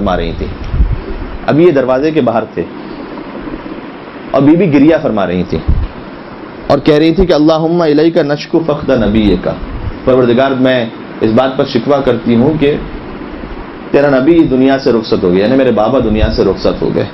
فرما رہی تھی. ابھی یہ دروازے کے باہر تھے اور بی بی گریہ فرما رہی تھی اور کہہ رہی تھی کہ اللہم الیک نشکو فقد نبیک، پروردگار میں اس بات پر شکوہ کرتی ہوں کہ تیرا نبی دنیا سے رخصت ہو گیا، یعنی میرے بابا دنیا سے رخصت ہو گئے.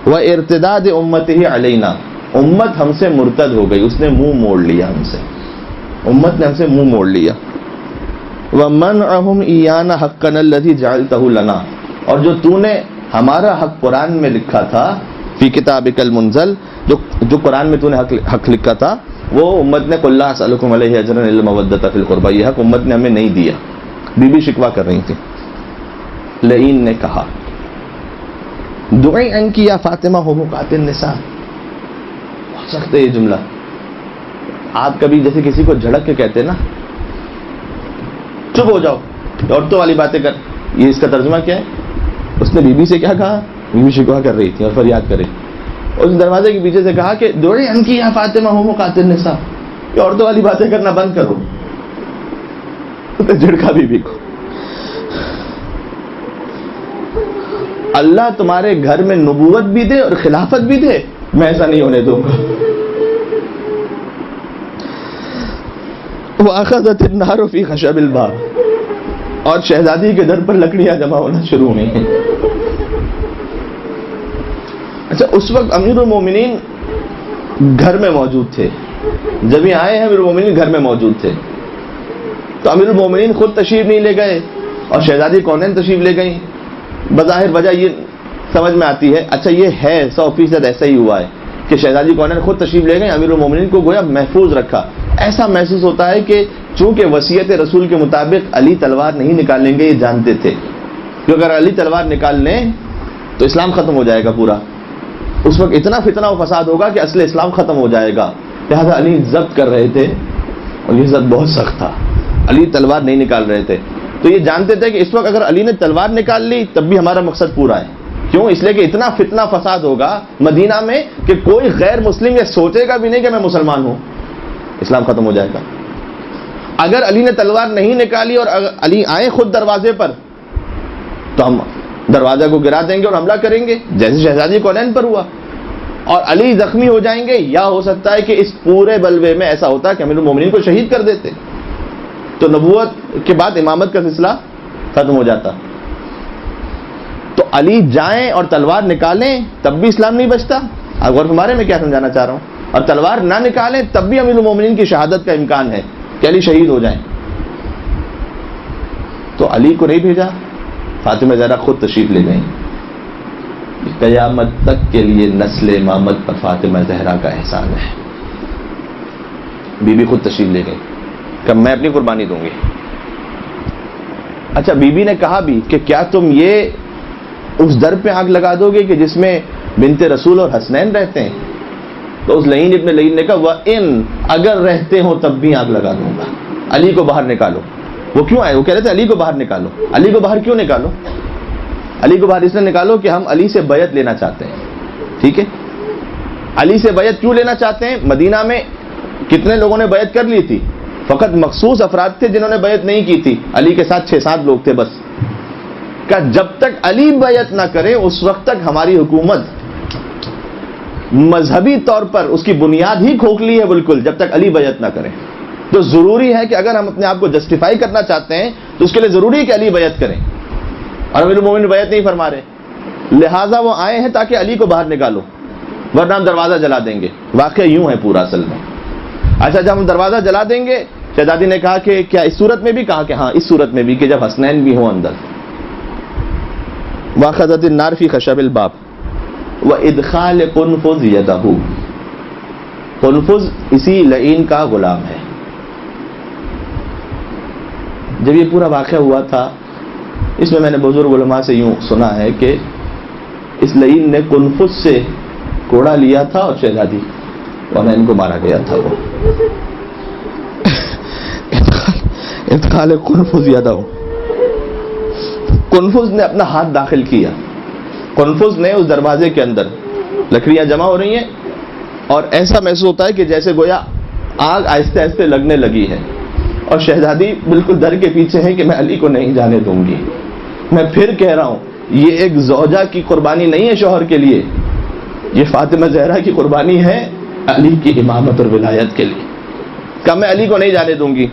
وارتداد امتہ علینا، امت ہم سے مرتد ہو گئی، اس نے منہ موڑ لیا ہم سے، امت نے ہم سے منہ موڑ لیا. ومنعهم ایانا حقنا الذی جعلتہ لنا، اور جو تو نے ہمارا حق قرآن میں لکھا تھا، فی کتابک المنزل، جو قرآن میں تو نے حق لکھا تھا، وہ امت نے قل لا اسألکم علیہ اجرا الا المودۃ فی القربى، یہ حق امت نے ہمیں نہیں دیا. بی بی شکوہ کر رہی تھی. لعین نے کہا دعی عنکی یا فاطمہ حمقات النساء. بہت سخت ہے یہ جملہ. آپ کبھی جیسے کسی کو جھڑک کے کہتے نا چپ ہو جاؤ، عورتوں والی باتیں کر، یہ اس کا ترجمہ کیا ہے؟ اس نے بی بی سے کیا کہا؟ بی بی شکوہ کر رہی تھی اور فریاد کرے. اس دروازے کے پیچھے سے کہا کہ دعی عنکی یا فاطمہ حمقات النساء، یہ عورتوں والی باتیں کرنا بند کرو. اس نے جھڑکا بی بی کو. اللہ تمہارے گھر میں نبوت بھی دے اور خلافت بھی دے، میں ایسا نہیں ہونے دوں گا. وَأَخَذَتِ النَّارُ فِي خَشَبِ الْبَابِ، اور شہزادی کے در پر لکڑیاں جمع ہونا شروع ہوئی ہیں. اچھا، اس وقت امیر المومنین گھر میں موجود تھے، جب یہ آئے ہیں امیر المومنین گھر میں موجود تھے. تو امیر المومنین خود تشریف نہیں لے گئے اور شہزادی کونین تشریف لے گئیں. بظاہر وجہ یہ سمجھ میں آتی ہے، اچھا یہ ہے 100% ایسا ہی ہوا ہے کہ شہزادی کونین خود تشریف لے گئے، امیر المومنین کو گویا محفوظ رکھا. ایسا محسوس ہوتا ہے کہ چونکہ وصیت رسول کے مطابق علی تلوار نہیں نکالیں گے، یہ جانتے تھے کہ اگر علی تلوار نکال لیں تو اسلام ختم ہو جائے گا پورا. اس وقت اتنا فتنہ و فساد ہوگا کہ اصل اسلام ختم ہو جائے گا. لہٰذا علی ضبط کر رہے تھے اور یہ ضبط بہت سخت تھا. علی تلوار نہیں نکال رہے تھے تو یہ جانتے تھے کہ اس وقت اگر علی نے تلوار نکال لی تب بھی ہمارا مقصد پورا ہے. کیوں؟ اس لیے کہ اتنا فتنہ فساد ہوگا مدینہ میں کہ کوئی غیر مسلم یہ سوچے گا بھی نہیں کہ میں مسلمان ہوں، اسلام ختم ہو جائے گا. اگر علی نے تلوار نہیں نکالی اور علی آئے خود دروازے پر تو ہم دروازہ کو گرا دیں گے اور حملہ کریں گے، جیسے شہزادی کونین پر ہوا، اور علی زخمی ہو جائیں گے. یا ہو سکتا ہے کہ اس پورے بلوے میں ایسا ہوتا کہ امیر المومنین کو شہید کر دیتے، تو نبوت کے بعد امامت کا سلسلہ ختم ہو جاتا. تو علی جائیں اور تلوار نکالیں تب بھی اسلام نہیں بچتا. اب غور فرمائیں میں کیا سمجھانا چاہ رہا ہوں. اور تلوار نہ نکالیں تب بھی امیر المومنین کی شہادت کا امکان ہے کہ علی شہید ہو جائیں. تو علی کو نہیں بھیجا، فاطمہ زہرا خود تشریف لے گئیں. قیامت تک کے لیے نسل امامت پر فاطمہ زہرا کا احسان ہے. بی بی خود تشریف لے گئی کہ میں اپنی قربانی دوں گی. اچھا، بی بی نے کہا بھی کہ کیا تم یہ اس در پہ آگ لگا دو گے کہ جس میں بنت رسول اور حسنین رہتے ہیں؟ تو اس لعین ابن لعین نے کہا وَإِن، اگر رہتے ہو تب بھی آگ لگا دوں گا. علی کو باہر نکالو. وہ کیوں آئے؟ وہ کہہ رہے تھے علی کو باہر نکالو. علی کو باہر کیوں نکالو؟ علی کو باہر اس لیے نکالو کہ ہم علی سے بیعت لینا چاہتے ہیں. ٹھیک ہے، علی سے بیعت کیوں لینا چاہتے ہیں؟ مدینہ میں کتنے لوگوں نے بیعت کر لی تھی؟ فقط مخصوص افراد تھے جنہوں نے بیعت نہیں کی تھی. علی کے ساتھ 6-7 لوگ تھے بس. کہ جب تک علی بیعت نہ کرے اس وقت تک ہماری حکومت مذہبی طور پر اس کی بنیاد ہی کھوکھلی ہے بالکل، جب تک علی بیعت نہ کرے. تو ضروری ہے کہ اگر ہم اپنے آپ کو جسٹیفائی کرنا چاہتے ہیں تو اس کے لیے ضروری ہے کہ علی بیعت کریں. اور امیر المومنین بیعت نہیں فرما رہے، لہٰذا وہ آئے ہیں تاکہ علی کو باہر نکالو، ورنہ ہم دروازہ جلا دیں گے. واقعہ یوں ہے پورا اصل میں. اچھا، جب ہم دروازہ جلا دیں گے، شہزادی نے کہا کہ کیا اس صورت میں بھی؟ کہا کہ ہاں اس صورت میں بھی کہ جب حسنین بھی ہوں اندر. وَأَخَذَتِ النَّارُ فِي خَشَبِ الْبَابِ وَإِدْخَالِ قُنْفُذْ يَدَهُ. قنفذ اسی لعین کا غلام ہے. جب یہ پورا واقعہ ہوا تھا، اس میں نے بزرگ علماء سے یوں سنا ہے کہ اس لعین نے قنفذ سے کوڑا لیا تھا اور شہزادی اور ان کو مارا گیا تھا. وہ ادخال قنفذ یدہ، قنفذ نے اپنا ہاتھ داخل کیا. قنفذ نے اس دروازے کے اندر، لکڑیاں جمع ہو رہی ہیں اور ایسا محسوس ہوتا ہے کہ جیسے گویا آگ آہستہ آہستہ لگنے لگی ہے، اور شہزادی بالکل در کے پیچھے ہے کہ میں علی کو نہیں جانے دوں گی. میں پھر کہہ رہا ہوں یہ ایک زوجہ کی قربانی نہیں ہے شوہر کے لیے، یہ فاطمہ زہرا کی قربانی ہے علی کی امامت اور ولایت کے لیے. کہا میں علی کو نہیں جانے دوں گی.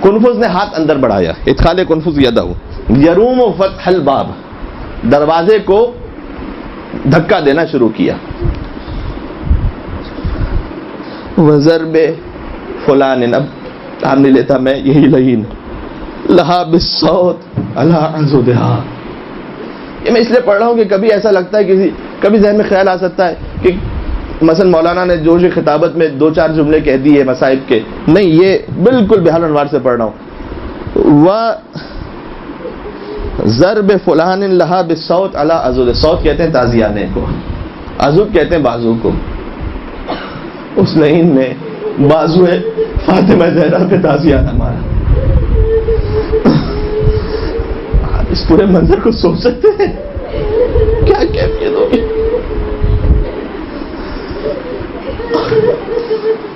کنفذ نے ہاتھ اندر بڑھایا، ادخال کنفذ یدہ یروم فتح الباب، دروازے کو دھکا دینا شروع کیا. وضرب فلان، اب نام نہیں لیتا میں، یہی لعین، لہا بالصوت علی عضدہا. یہ میں اس لیے پڑھ رہا ہوں کہ کبھی ایسا لگتا ہے کبھی ذہن میں خیال آ سکتا ہے کہ مثلا مولانا نے جوش خطابت میں 2-4 جملے کہہ دیے مصائب کے. نہیں، یہ بالکل بحال انوار سے پڑھ رہا ہوں. ضرب فلان لہا بالصوت علی عضد، صوت کہتے ہیں تازیانے کو، عضد کہتے ہیں بازو کو. اس لعین نے بازو فاطمہ زہرا پہ تازیانہ مارا. آپ اس پورے منظر کو سوچ سکتے ہیں کیا کیفیت ہوگی.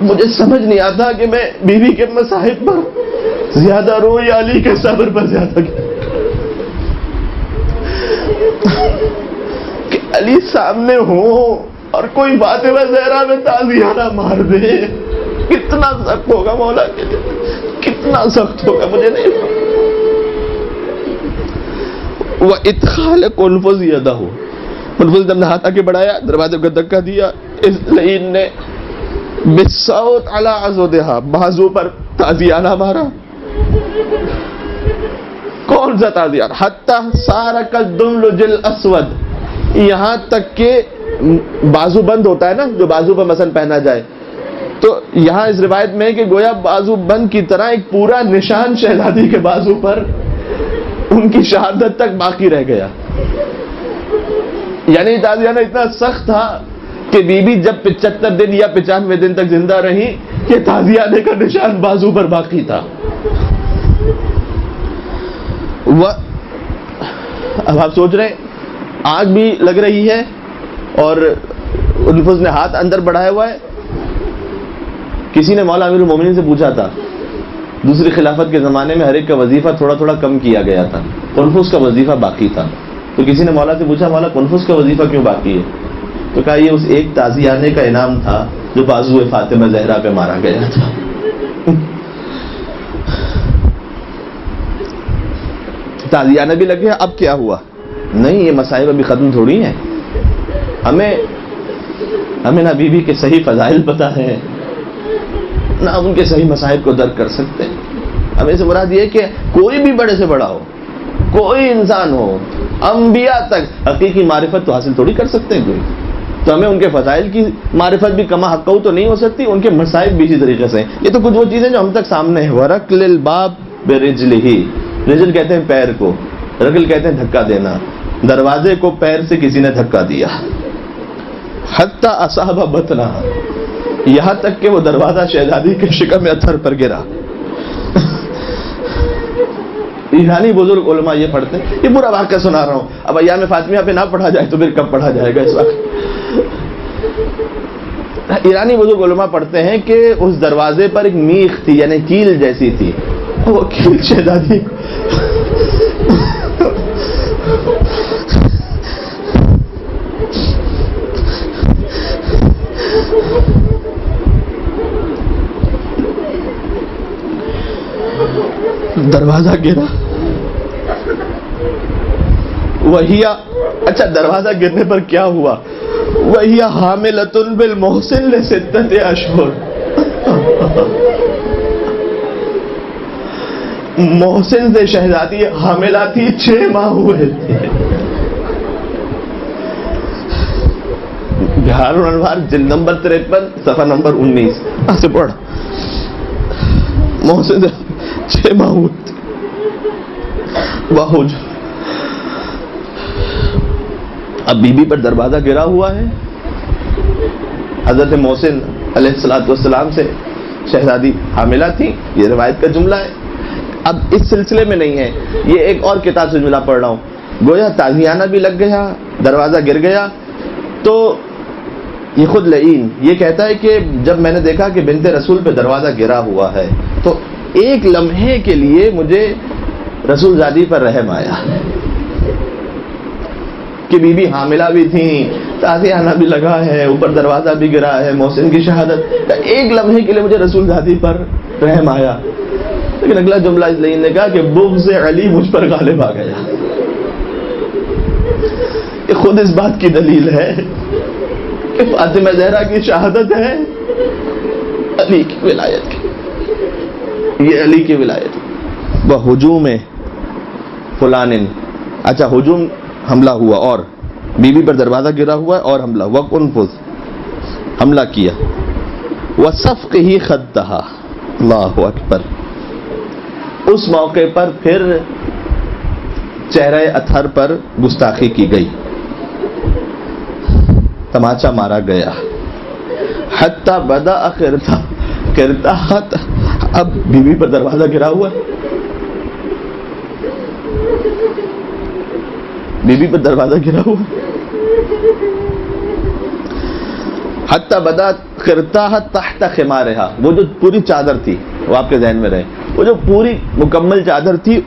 مجھے سمجھ نہیں آتا کہ میں بیوی کے مصائب پر زیادہ رو یا علی کے صبر پر زیادہ کہ علی سامنے ہو اور کوئی فاطمہ زہرا میں تازیانہ مار دے. کتنا سخت ہوگا مولا کے لیے، کتنا سخت ہوگا مجھے نہیں. وہ ادخال کنفذ یدہ، کنفذ نے ہاتھ آگے بڑھایا، دروازے کو دھکا دیا. اس لعین نے بالصوت علی عضدہا، بازو پر تازیانہ مارا. کون سا تازیانہ؟ حتی صار کالدملج الاسود، یہاں تک کہ بازو بند ہوتا ہے نا جو بازو پر مثلا پہنا جائے، تو یہاں اس روایت میں ہے کہ گویا بازو بند کی طرح ایک پورا نشان شہزادی کے بازو پر ان کی شہادت تک باقی رہ گیا. یعنی تازیانہ اتنا سخت تھا کہ بی بی جب 75 دن یا 95 دن تک زندہ رہی کہ تازیانے کا نشان بازو پر باقی تھا. اب آپ سوچ رہے ہیں آگ بھی لگ رہی ہے اور انفس نے ہاتھ اندر بڑھایا ہوا ہے. کسی نے مولا امیر المومنین سے پوچھا تھا، دوسری خلافت کے زمانے میں ہر ایک کا وظیفہ تھوڑا تھوڑا کم کیا گیا تھا، کنفس کا وظیفہ باقی تھا. تو کسی نے مولا سے پوچھا مولا کنفس کا وظیفہ کیوں باقی ہے؟ تو کہا یہ اس ایک تازیانے کا انعام تھا جو بازو فاطمہ زہرا پہ مارا گیا تھا. تازیانہ بھی لگ گیا. اب کیا ہوا؟ نہیں، یہ مصائب ابھی ختم تھوڑی ہیں. ہمیں نہ بیوی کے صحیح فضائل پتہ ہے، نہ ان کے صحیح مصائب کو درک کر سکتے. ہمیں سے مراد یہ کہ کوئی بھی بڑے سے بڑا ہو، کوئی انسان ہو، انبیاء تک حقیقی معرفت تو حاصل تھوڑی کر سکتے ہیں کوئی. تو ہمیں ان کے فضائل کی معرفت بھی کما حقہ تو نہیں ہو سکتی، ان کے مصائب بھی اسی طریقے سے. یہ تو کچھ وہ چیزیں جو ہم تک سامنے ہیں. ورکل الباب برجلہ، رجل کہتے ہیں پیر کو، رکل کہتے ہیں دھکا دینا. دروازے کو پیر سے کسی نے دھکا دیا. حتی اصاب بطنہ، یہاں تک کہ وہ دروازہ شہزادی کے شکم اتھر پر گرا. ایرانی بزرگ علماء یہ پڑھتے ہیں، یہ پورا واقعہ سنا رہا ہوں. اب ایام فاطمیہ پہ نہ پڑھا جائے تو پھر کب پڑھا جائے گا اس وقت. ایرانی بزرگ علماء پڑھتے ہیں کہ اس دروازے پر ایک میخ تھی، یعنی کیل جیسی تھی. وہ کیل شہزادی دروازہ گرا. وہی اچھا دروازہ گرنے پر کیا ہوا؟ وہی حاملۃ بالمحسن لستۃ اشہر، محسن سے شہزادی حاملہ تھی، 6 ماہ ہوئے تھے. بہار الانوار جلد نمبر 53 صفحہ نمبر 19 ایسے پڑھ. محسن 6 ماہ ہوئے تھے. واہ، اب بی بی پر دروازہ گرا ہوا ہے. حضرت محسن علیہ الصلوۃ والسلام سے شہزادی حاملہ تھی، یہ روایت کا جملہ ہے. اب اس سلسلے میں نہیں ہے، یہ ایک اور کتاب سے جملہ پڑھ رہا ہوں. گویا تازیانہ بھی لگ گیا، دروازہ گر گیا. تو یہ خود لعین یہ کہتا ہے کہ جب میں نے دیکھا کہ بنت رسول پہ دروازہ گرا ہوا ہے تو ایک لمحے کے لیے مجھے رسول زادی پر رحم آیا. کہ بی بی حاملہ بھی تھیں، تازیانہ بھی لگا ہے، اوپر دروازہ بھی گرا ہے، محسن کی شہادت. ایک لمحے کے لیے مجھے رسول زادی پر رحم آیا، لیکن اگلا جملہ اس لیے نے کہا کہ بغض علی مجھ پر غالب آ گیا. یہ خود اس بات کی دلیل ہے کہ فاطمہ زہرا کی شہادت ہے علی کی ولایت کی، یہ علی کی ولایت. وہ ہجوم فلان، اچھا ہجوم حملہ ہوا اور بی بی پر دروازہ گرا ہوا ہے اور حملہ، وقت انفذ حملہ کیا، وصفق ہی خدہا، اللہ اکبر. اس موقع پر پھر چہرہ اطہر پر گستاخی کی گئی، تماچا مارا گیا. حتی بدأ کرتا، اب بی بی پر دروازہ گرا ہوا ہے، بی بی پر دروازہ گرا ہوا. حتی بدأ کرتا تحت خمارہا، وہ جو پوری چادر تھی، وہ آپ کے ذہن میں رہے، وہ جو پوری مکمل چادر تھی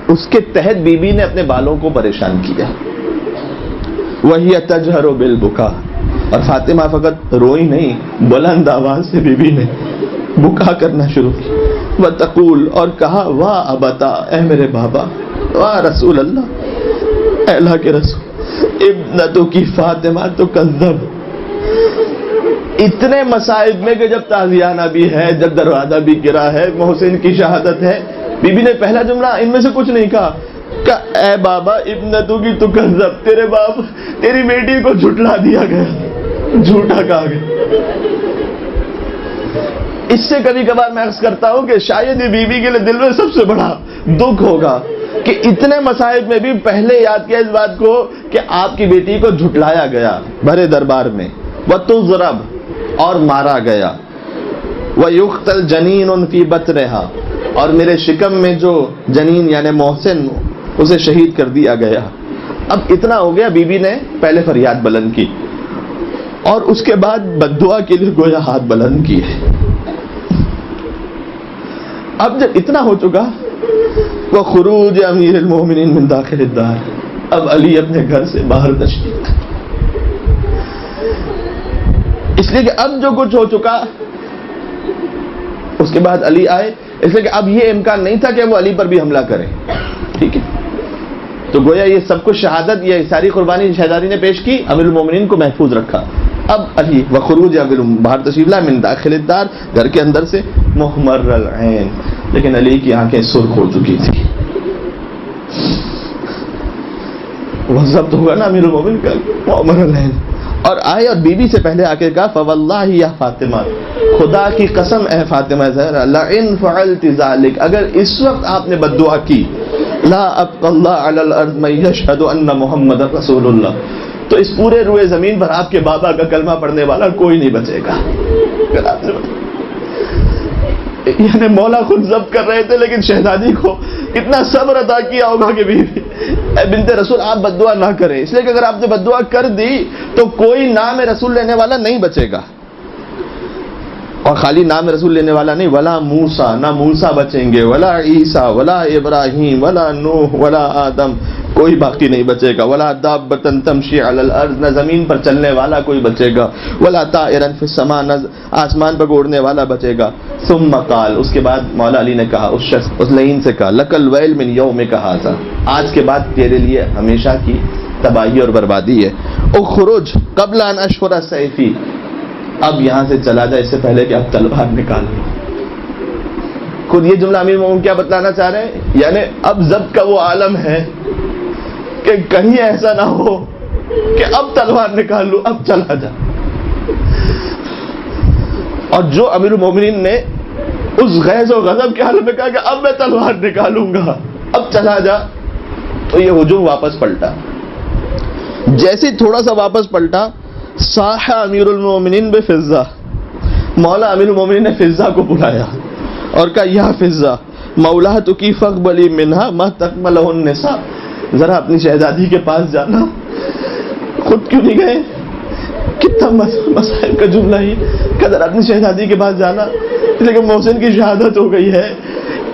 اس کے تحت بی بی نے اپنے بالوں کو پریشان کیا. وہی تجہر بالبکا، اور فاطمہ فقط روئی نہیں، بلند آواز سے بی بی نے بکا کرنا شروع کی. وتقول، اور کہا، واہ ابتا، اے میرے بابا، واہ رسول اللہ، اے اللہ کے رسول، ابنتو کی فاطمہ تو کذب. اتنے مصائب میں کہ جب تازیانہ بھی ہے، جب دروازہ بھی گرا ہے، محسن کی شہادت ہے، بی بی نے پہلا جملہ ان میں سے کچھ نہیں کہا کہ اے بابا ابنتو کی تو کذب، تیرے باپ تیری بیٹی کو جھٹلا دیا گیا، جھوٹا کہا گیا. اس سے کبھی کبھار میں عرض کرتا ہوں کہ شاید یہ بیوی کے لیے دل میں سب سے بڑا دکھ ہوگا کہ اتنے مصائب میں بھی پہلے یاد کیا اس بات کو کہ آپ کی بیٹی کو جھٹلایا گیا بھرے دربار میں. وَتُضْرَبْ، اور مارا گیا. وَيُقْتَلْ جَنِينٌ فِي بَطْنِهَا، اور میرے شکم میں جو جنین یعنی محسن، اسے شہید کر دیا گیا. اب اتنا ہو گیا، بی بی نے پہلے فریاد بلند کی اور اس کے بعد بددعا کے لیے گویا ہاتھ بلند کیے. اب جب اتنا ہو چکا، وہ خروج امیر المومنین من داخل الدار، اب علی اپنے گھر سے باہر تشریف، اس لیے کہ اب جو کچھ ہو چکا اس کے بعد علی آئے، اس لیے کہ اب یہ امکان نہیں تھا کہ وہ علی پر بھی حملہ کریں. ٹھیک ہے، تو گویا یہ سب کچھ شہادت، یہ ساری قربانی شہزادی نے پیش کی، امیر المومنین کو محفوظ رکھا. اب علی وخروج امیر باہر تشریف لائے من داخل الدار، گھر کے اندر سے، محمر العین، لیکن علی کی آنکھیں سرخ ہو چکی تھی. وہ ضبط ہوگا نا امیر المومنین کا، محمر العین. اور آئے اور بی بی سے پہلے آ کے کہا فواللہ یا فاطمہ، خدا کی قسم اے فاطمہ زہرا، لئن فعلت ذلک، اگر اس وقت آپ نے بد دعا کی، لا ابقى اللہ علی الارض من یشہد ان محمد رسول اللہ، تو اس پورے روئے زمین پر آپ کے بابا کا کلمہ پڑھنے والا کوئی نہیں بچے گا. یعنی مولا خود ضبط کر رہے تھے، لیکن شہزادی کو اتنا صبر عطا کیا ہوگا کہ بیوی اے بنت رسول آپ بد دعا نہ کریں، اس لیے کہ اگر آپ نے بد دعا کر دی تو کوئی نام رسول لینے والا نہیں بچے گا. اور خالی نام رسول لینے والا نہیں، ولا موسیٰ، نہ موسیٰ بچیں گے، ولا عیسیٰ، ولا ابراہیم، ولا نوح، ولا آدم، کوئی باقی نہیں بچے گا. ولا دابۃ تمشی علی الارض، نہ زمین پر چلنے والا کوئی بچے گا. ولا طائرا فی السماء، نہ آسمان پر اڑنے والا بچے گا. ثم قال، اس کے بعد مولا علی نے کہا، اس شخص اس لعین سے کہا، لک الویل من یومک ھذا، آج کے بعد تیرے لیے ہمیشہ کی تباہی اور بربادی ہے. اخرج قبل ان اشفر سیفی، اب یہاں سے چلا جائے اس سے پہلے کہ اب تلوار نکال لوں. خود یہ جملہ امیر مومن کیا بتلانا چاہ رہے ہیں؟ یعنی اب ضبط کا وہ عالم ہے کہ کہیں ایسا نہ ہو کہ اب تلوار نکال لوں، اب چلا جا. اور جو امیر المومنین نے اس غیظ و غضب کے حال میں کہا کہ اب میں تلوار نکالوں گا، اب چلا جا، تو یہ ہجوم واپس پلٹا. جیسے تھوڑا سا واپس پلٹا، صاح امیر المومنین بفضہ، مولا امیر المومنین نے فضہ کو بلایا اور کہا، یا فضہ مولاتو کی فقبلی منہا ما تقبلہ النساء، ذرا اپنی شہزادی کے پاس جانا. خود کیوں نہیں گئے؟ کتنا مسائل کا جملہ ہی کہ ذرا اپنی شہزادی کے پاس جانا، اس لیے کہ محسن کی شہادت ہو گئی ہے.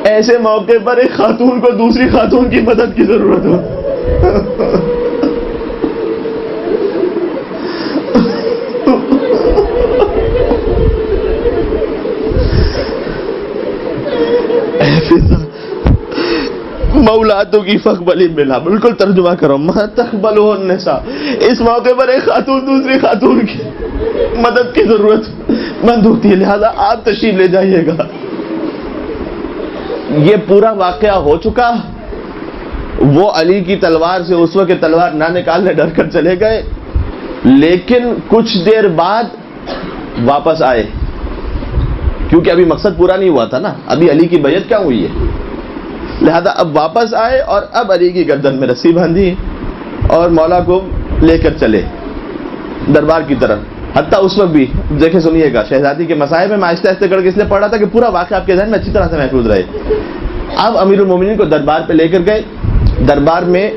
ایسے موقع پر ایک خاتون کو دوسری خاتون کی مدد کی ضرورت ہو. اولادک فاقبلی منها، بالکل ترجمہ کرو، ما تقبلہ النساء. اس موقع پر ایک خاتون دوسری خاتون کی مدد کی ضرورت مند ہوتی ہے، لہذا آپ تشریف لے جائیے گا. یہ پورا واقعہ ہو چکا. وہ علی کی تلوار سے اس وقت تلوار نہ نکالنے ڈر کر چلے گئے، لیکن کچھ دیر بعد واپس آئے، کیونکہ ابھی مقصد پورا نہیں ہوا تھا نا، ابھی علی کی بیعت کیا ہوئی ہے. لہذا اب واپس آئے اور اب علی کی گردن میں رسی باندھی اور مولا کو لے کر چلے دربار کی طرف. حتیٰ اس وقت بھی دیکھیں، سنیے گا، شہزادی کے مسائب میں آہستہ آہستہ کر کے اس لیے پڑھا تھا کہ پورا واقعہ آپ کے ذہن میں اچھی طرح سے محفوظ رہے. اب امیر المومنین کو دربار پہ لے کر گئے. دربار میں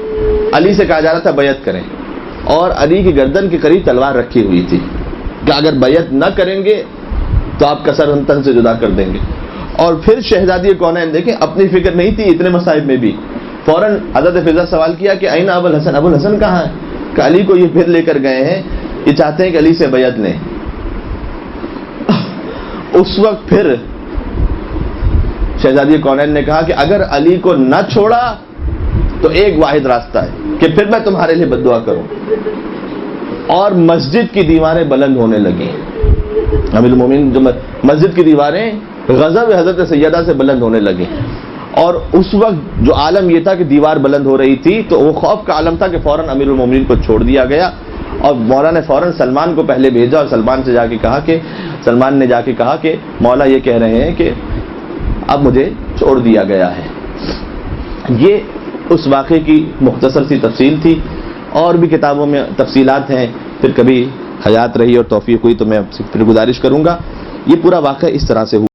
علی سے کہا جا رہا تھا بیعت کریں، اور علی کی گردن کے قریب تلوار رکھی ہوئی تھی کہ اگر بیعت نہ کریں گے تو آپ کا سر تن سے جدا کر دیں گے. اور پھر شہزادی کونین دیکھیں، اپنی فکر نہیں تھی اتنے مصائب میں بھی، فوراً حضرت فضا سوال کیا کہ این ابو الحسن، ابو الحسن کہاں ہے؟ کہ علی کو یہ پھر لے کر گئے ہیں، یہ چاہتے ہیں کہ علی سے بیعت لیں. اس وقت پھر شہزادی کونین نے کہا کہ اگر علی کو نہ چھوڑا تو ایک واحد راستہ ہے کہ پھر میں تمہارے لیے بد دعا کروں. اور مسجد کی دیواریں بلند ہونے لگیں. امیر المومنین جو مسجد کی دیواریں غضب حضرت سیدہ سے بلند ہونے لگیں. اور اس وقت جو عالم یہ تھا کہ دیوار بلند ہو رہی تھی، تو وہ خوف کا عالم تھا کہ فوراً امیر المومنین کو چھوڑ دیا گیا. اور مولا نے فوراً سلمان کو پہلے بھیجا، اور سلمان نے جا کے کہا کہ مولا یہ کہہ رہے ہیں کہ اب مجھے چھوڑ دیا گیا ہے. یہ اس واقعے کی مختصر سی تفصیل تھی. اور بھی کتابوں میں تفصیلات ہیں، پھر کبھی حیات رہی اور توفیق ہوئی تو میں آپ سے پھر گزارش کروں گا. یہ پورا واقعہ اس طرح سے ہوا.